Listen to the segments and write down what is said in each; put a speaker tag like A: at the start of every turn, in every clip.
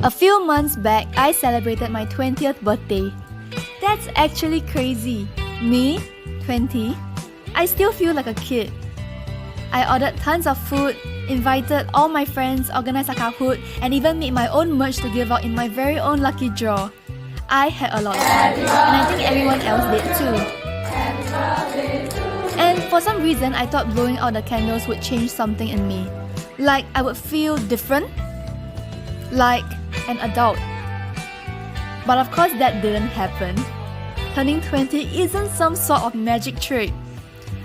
A: A few months back, I celebrated my 20th birthday. That's actually crazy. Me, 20, I still feel like a kid. I ordered tons of food, invited all my friends, organized a Kahoot, and even made my own merch to give out in my very own lucky draw. I had a lot of fun, and I think everyone else did too. And for some reason, I thought blowing out the candles would change something in me. Like I would feel different, like an adult. But of course that didn't happen. Turning 20 isn't some sort of magic trick.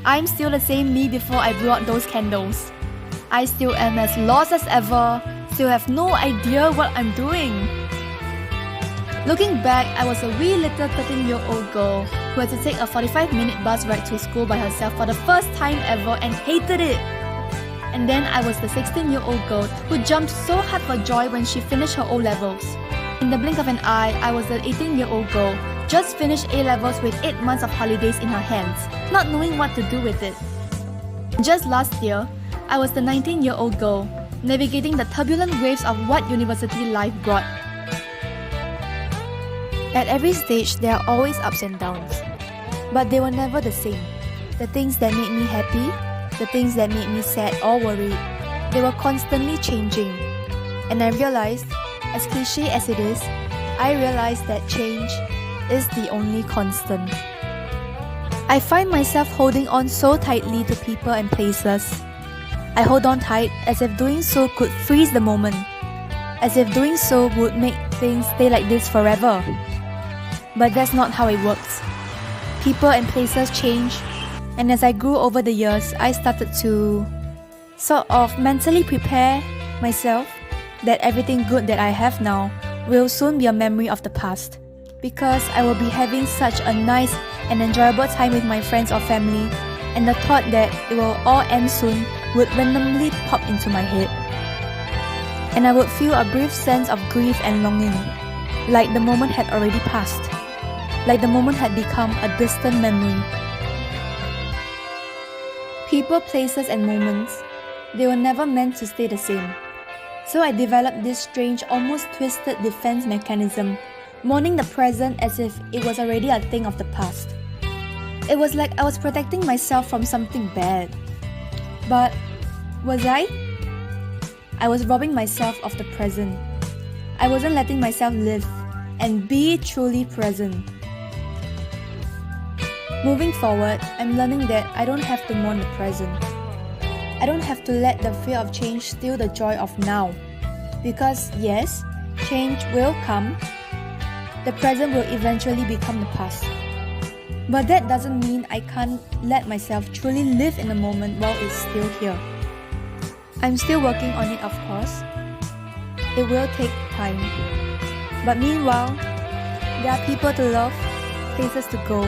A: I'm still the same me before I blew out those candles. I still am as lost as ever, still have no idea what I'm doing. Looking back, I was a wee little 13-year-old girl who had to take a 45-minute bus ride to school by herself for the first time ever and hated it. And then I was the 16-year-old girl who jumped so hard for joy when she finished her O-levels. In the blink of an eye, I was the 18-year-old girl, just finished A-levels with 8 months of holidays in her hands, not knowing what to do with it. Just last year, I was the 19-year-old girl, navigating the turbulent waves of what university life brought. At every stage, there are always ups and downs, but they were never the same. The things that made me happy, the things that made me sad or worried, they were constantly changing. And I realized, as cliche as it is, I realized that change is the only constant. I find myself holding on so tightly to people and places. I hold on tight as if doing so could freeze the moment, as if doing so would make things stay like this forever. But that's not how it works. People and places change, and as I grew over the years, I started to sort of mentally prepare myself that everything good that I have now will soon be a memory of the past, because I will be having such a nice and enjoyable time with my friends or family, and the thought that it will all end soon would randomly pop into my head. And I would feel a brief sense of grief and longing, like the moment had already passed, like the moment had become a distant memory. People, places, and moments, they were never meant to stay the same. So I developed this strange, almost twisted defense mechanism, mourning the present as if it was already a thing of the past. It was like I was protecting myself from something bad. But was I? I was robbing myself of the present. I wasn't letting myself live and be truly present. Moving forward, I'm learning that I don't have to mourn the present. I don't have to let the fear of change steal the joy of now. Because yes, change will come. The present will eventually become the past. But that doesn't mean I can't let myself truly live in the moment while it's still here. I'm still working on it, of course. It will take time. But meanwhile, there are people to love, places to go,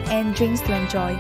A: and drinks to enjoy.